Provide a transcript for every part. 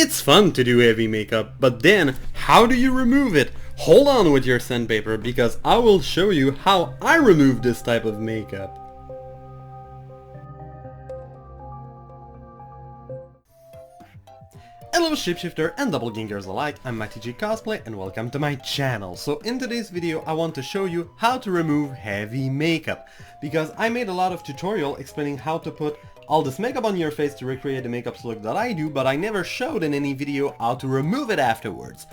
It's fun to do heavy makeup, but then how do you remove it? Hold on with your sandpaper because I will show you how I remove this type of makeup. Hello shapeshifter and doppelgangers alike, I'm MattyG Cosplay and welcome to my channel. So in today's video I want to show you how to remove heavy makeup, because I made a lot of tutorial explaining how to put all this makeup on your face to recreate the makeup look that I do, but I never showed in any video how to remove it afterwards.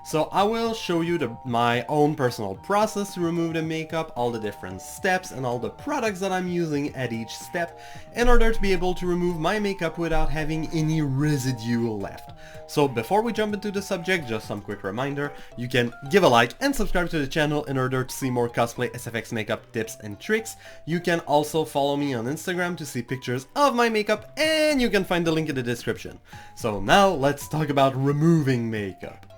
So I will show you my own personal process to remove the makeup, all the different steps and all the products that I'm using at each step in order to be able to remove my makeup without having any residue left. So before we jump into the subject, just some quick reminder, you can give a like and subscribe to the channel in order to see more cosplay SFX makeup tips and tricks. You can also follow me on Instagram to see pictures of my makeup, and you can find the link in the description. So now let's talk about removing makeup.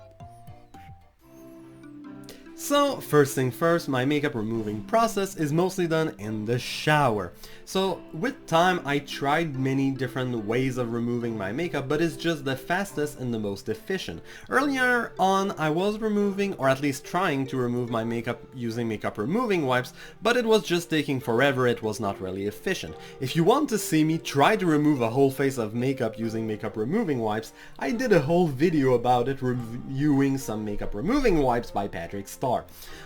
So first thing first, my makeup removing process is mostly done in the shower. So with time I tried many different ways of removing my makeup, but it's just the fastest and the most efficient. Earlier on I was removing, or at least trying to remove my makeup using makeup removing wipes, but it was just taking forever, it was not really efficient. If you want to see me try to remove a whole face of makeup using makeup removing wipes, I did a whole video about it reviewing some makeup removing wipes by Patrick Starr.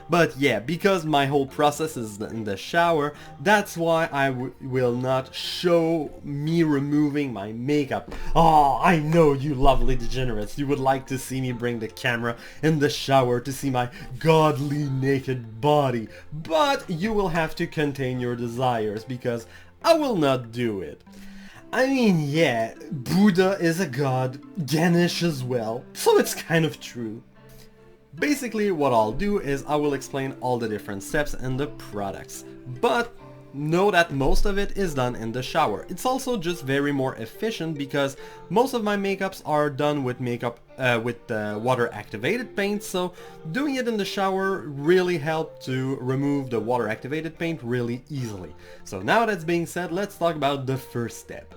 But yeah, because my whole process is in the shower, that's why I will not show me removing my makeup. Oh, I know you lovely degenerates, you would like to see me bring the camera in the shower to see my godly naked body, but you will have to contain your desires because I will not do it. I mean, yeah, Buddha is a god, Ganesh as well, so it's kind of true. Basically what I'll do is I will explain all the different steps and the products, but know that most of it is done in the shower. It's also just very more efficient because most of my makeups are done with water activated paint, so doing it in the shower really helped to remove the water activated paint really easily. So now that's being said, let's talk about the first step.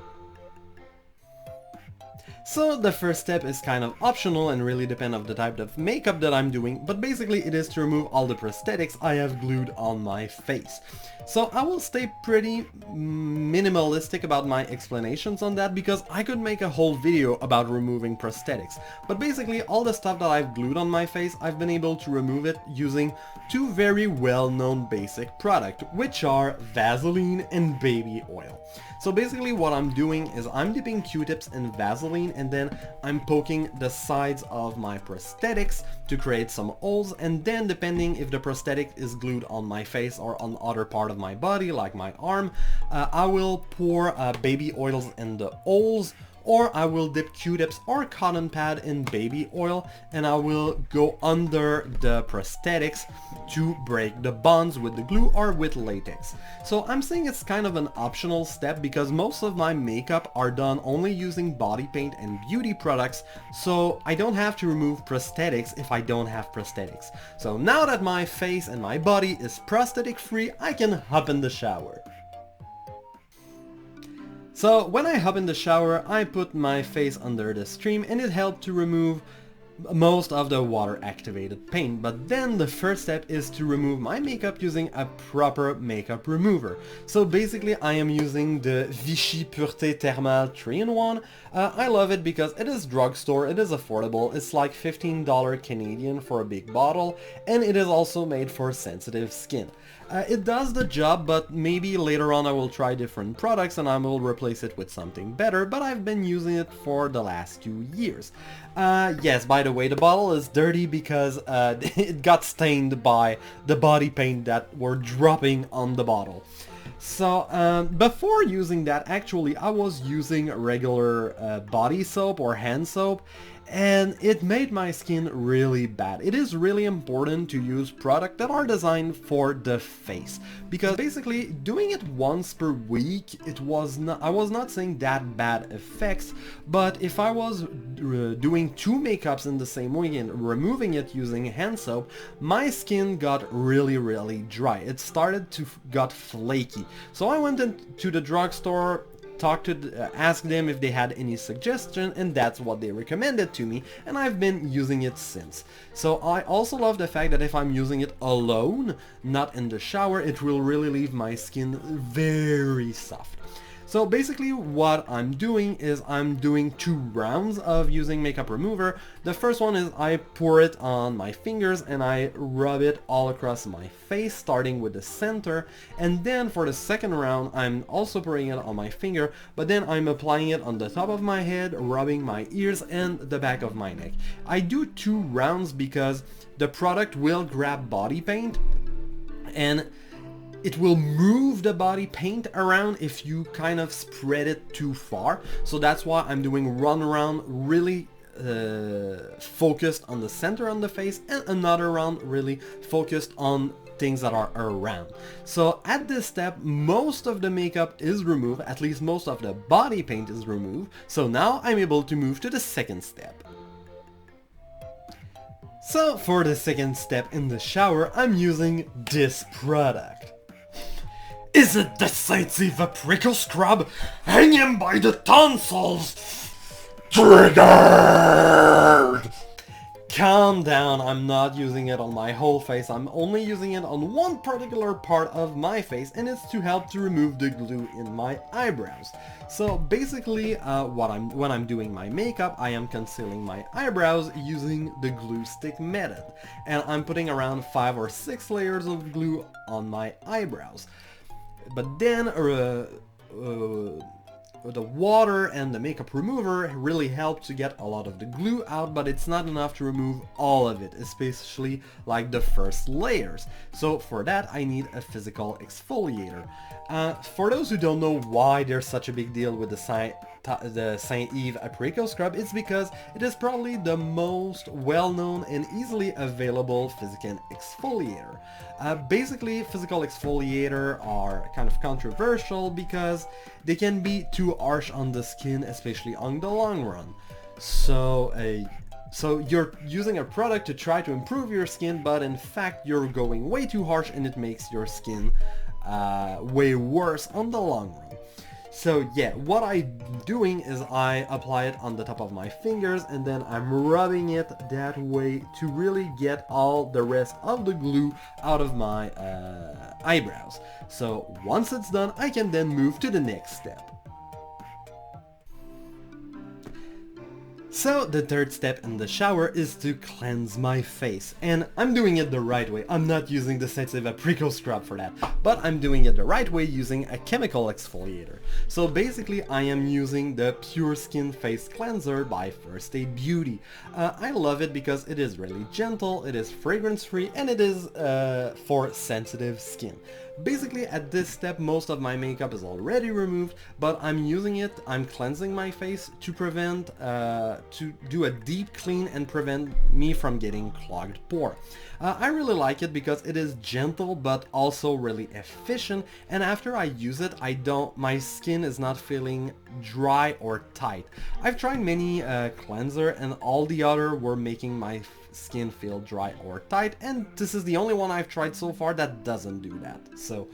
So the first step is kind of optional and really depend on the type of makeup that I'm doing, but basically it is to remove all the prosthetics I have glued on my face. So I will stay pretty minimalistic about my explanations on that because I could make a whole video about removing prosthetics. But basically all the stuff that I've glued on my face, I've been able to remove it using two very well-known basic products, which are Vaseline and baby oil. So basically what I'm doing is I'm dipping Q-tips in Vaseline and then I'm poking the sides of my prosthetics to create some holes, and then depending if the prosthetic is glued on my face or on other part of my body like my arm, I will pour baby oils in the holes, or I will dip Q-tips or cotton pad in baby oil and I will go under the prosthetics to break the bonds with the glue or with latex. So I'm saying it's kind of an optional step because most of my makeup are done only using body paint and beauty products, so I don't have to remove prosthetics if I don't have prosthetics. So now that my face and my body is prosthetic free, I can hop in the shower. So when I hop in the shower, I put my face under the stream and it helped to remove most of the water activated paint. But then the first step is to remove my makeup using a proper makeup remover. So basically I am using the Vichy Pureté Thermal 3-in-1. I love it because it is drugstore, it is affordable, it's like $15 Canadian for a big bottle, and it is also made for sensitive skin. It does the job, but maybe later on I will try different products and I will replace it with something better, but I've been using it for the last 2 years. Yes, by the way, the bottle is dirty because it got stained by the body paint that were dropping on the bottle. So before using that, actually I was using regular body soap or hand soap, and it made my skin really bad. It is really important to use products that are designed for the face, because basically doing it once per week, I was not saying that bad effects, but if I was doing two makeups in the same week and removing it using hand soap, my skin got really dry. It started to got flaky. So I went into the drugstore, ask them if they had any suggestion, and that's what they recommended to me, and I've been using it since. So I also love the fact that if I'm using it alone, not in the shower, it will really leave my skin very soft. So basically what I'm doing is I'm doing 2 rounds of using makeup remover. The first one is I pour it on my fingers and I rub it all across my face, starting with the center. And then for the second round, I'm also pouring it on my finger, but then I'm applying it on the top of my head, rubbing my ears and the back of my neck. I do 2 rounds because the product will grab body paint and it will move the body paint around if you kind of spread it too far. So that's why I'm doing one round really focused on the center on the face, and another round really focused on things that are around. So at this step, most of the makeup is removed, at least most of the body paint is removed. So now I'm able to move to the second step. So for the second step in the shower, I'm using this product. Is it the Saint Eve Apricot Scrub? Hang him by the tonsils! Triggered! Calm down, I'm not using it on my whole face, I'm only using it on one particular part of my face, and it's to help to remove the glue in my eyebrows. So basically, when I'm doing my makeup, I am concealing my eyebrows using the glue stick method. And I'm putting around 5 or 6 layers of glue on my eyebrows. But then the water and the makeup remover really help to get a lot of the glue out, but it's not enough to remove all of it, especially like the first layers. So for that I need a physical exfoliator. For those who don't know why there's such a big deal with the Saint Eve Apricot Scrub, it's because it is probably the most well-known and easily available physical exfoliator. Basically, physical exfoliator are kind of controversial because they can be too harsh on the skin, especially on the long run. So you're using a product to try to improve your skin, but in fact you're going way too harsh and it makes your skin way worse on the long run. So yeah, what I'm doing is I apply it on the top of my fingers and then I'm rubbing it that way to really get all the rest of the glue out of my eyebrows. So once it's done, I can then move to the next step. So the third step in the shower is to cleanse my face, and I'm doing it the right way. I'm not using the Saint Eve Apricot Scrub for that, but I'm doing it the right way using a chemical exfoliator. So basically I am using the Pure Skin Face Cleanser by First Aid Beauty. I love it because it is really gentle, it is fragrance free, and it is for sensitive skin. Basically at this step most of my makeup is already removed, but I'm using it, I'm cleansing my face to prevent, to do a deep clean and prevent me from getting clogged pore. I really like it because it is gentle but also really efficient, and after I use it my skin is not feeling dry or tight. I've tried many cleanser and all the other were making my skin feel dry or tight, and this is the only one I've tried so far that doesn't do that. So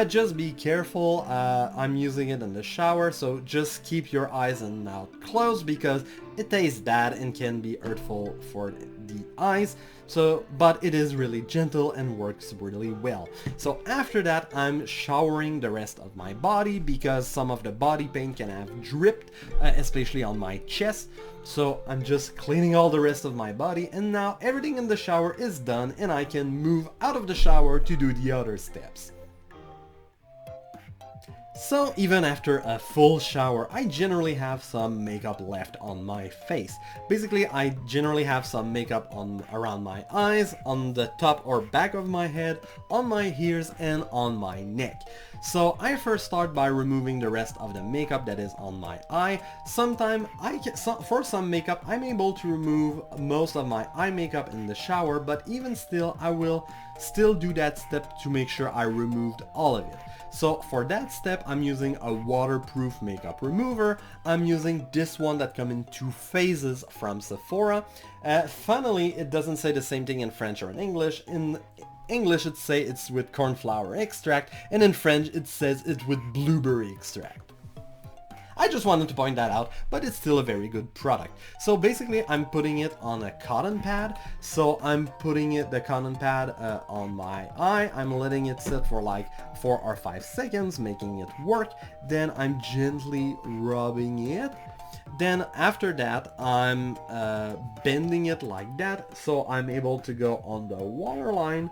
just be careful. I'm using it in the shower, so just keep your eyes and mouth closed because it tastes bad and can be hurtful for the eyes. So, but it is really gentle and works really well. So after that, I'm showering the rest of my body because some of the body paint can have dripped, especially on my chest. So I'm just cleaning all the rest of my body, and now everything in the shower is done and I can move out of the shower to do the other steps. So even after a full shower, I generally have some makeup left on my face. Basically, I generally have some makeup around my eyes, on the top or back of my head, on my ears, and on my neck. So I first start by removing the rest of the makeup that is on my eye. Sometimes for some makeup, I'm able to remove most of my eye makeup in the shower, but even still, I will still do that step to make sure I removed all of it. So for that step, I'm using a waterproof makeup remover. I'm using this one that comes in 2 phases from Sephora. Funnily, it doesn't say the same thing in French or in English. In English, it says it's with cornflower extract, and in French, it says it's with blueberry extract. I just wanted to point that out, but it's still a very good product. So basically I'm putting it on a cotton pad. So I'm putting the cotton pad on my eye. I'm letting it sit for like 4 or 5 seconds, making it work. Then I'm gently rubbing it. Then after that I'm bending it like that, so I'm able to go on the waterline.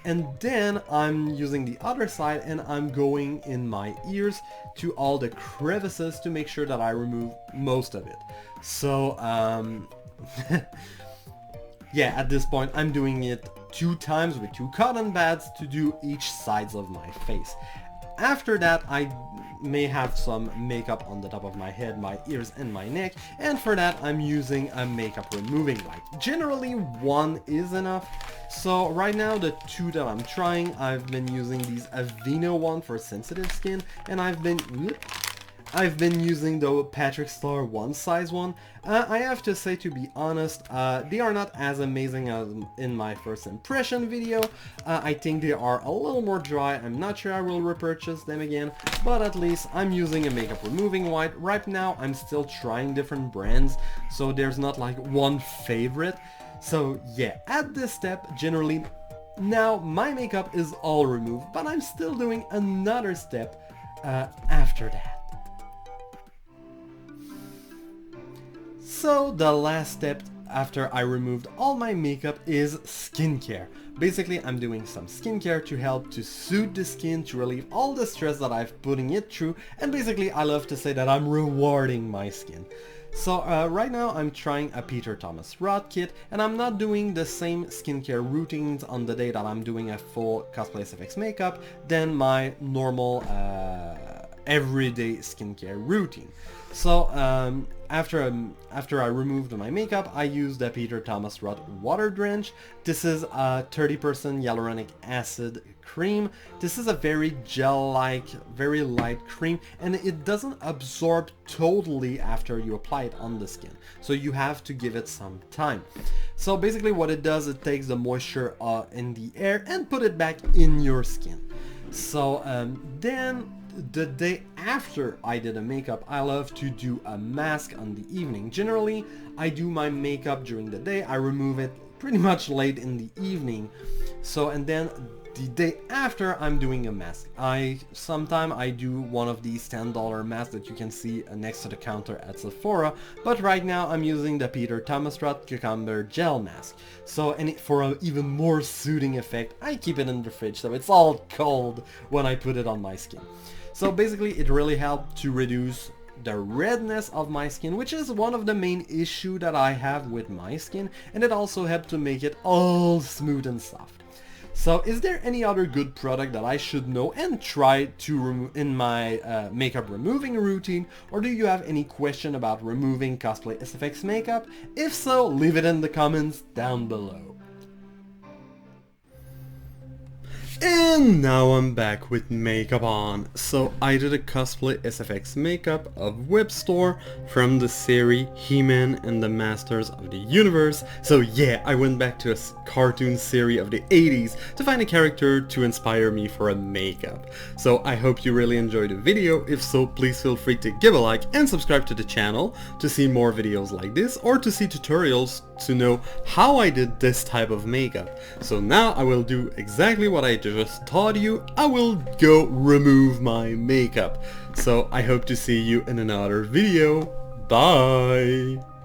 And then I'm using the other side and I'm going in my ears to all the crevices to make sure that I remove most of it. So yeah, at this point I'm doing it 2 times with 2 cotton pads to do each sides of my face. After that I may have some makeup on the top of my head, my ears and my neck, and for that I'm using a makeup removing wipe. Generally 1 is enough. So right now the 2 that I'm trying, I've been using these Aveeno one for sensitive skin, and I've been using the Patrick Star one size one. I have to say, to be honest, they are not as amazing as in my first impression video. I think they are a little more dry. I'm not sure I will repurchase them again, but at least I'm using a makeup removing wipe. Right now I'm still trying different brands, so there's not like one favorite. So yeah, at this step, generally, now my makeup is all removed, but I'm still doing another step after that. So the last step after I removed all my makeup is skincare. Basically I'm doing some skincare to help to soothe the skin, to relieve all the stress that I've putting it through, and basically I love to say that I'm rewarding my skin. So right now I'm trying a Peter Thomas Roth kit, and I'm not doing the same skincare routines on the day that I'm doing a full cosplay SFX makeup than my normal everyday skincare routine. So after I removed my makeup, I used the Peter Thomas Roth Water Drench. This is a 30% hyaluronic acid cream. This is a very gel-like, very light cream, and it doesn't absorb totally after you apply it on the skin. So you have to give it some time. So basically what it does, it takes the moisture in the air and put it back in your skin. So then the day after I did a makeup, I love to do a mask on the evening. Generally, I do my makeup during the day, I remove it pretty much late in the evening. So, and then the day after I'm doing a mask. Sometimes I do one of these $10 masks that you can see next to the counter at Sephora, but right now I'm using the Peter Thomas Roth Cucumber Gel Mask. So, and for an even more soothing effect, I keep it in the fridge so it's all cold when I put it on my skin. So basically it really helped to reduce the redness of my skin, which is one of the main issue that I have with my skin, and it also helped to make it all smooth and soft. So is there any other good product that I should know and try to remove in my makeup removing routine, or do you have any question about removing cosplay SFX makeup? If so, leave it in the comments down below. And now I'm back with makeup on. So I did a cosplay SFX makeup of Web Store from the series He-Man and the Masters of the Universe. So yeah, I went back to a cartoon series of the 80s to find a character to inspire me for a makeup. So I hope you really enjoyed the video. If so, please feel free to give a like and subscribe to the channel to see more videos like this, or to see tutorials to know how I did this type of makeup. So now I will do exactly what I just taught you. I will go remove my makeup. So I hope to see you in another video. Bye!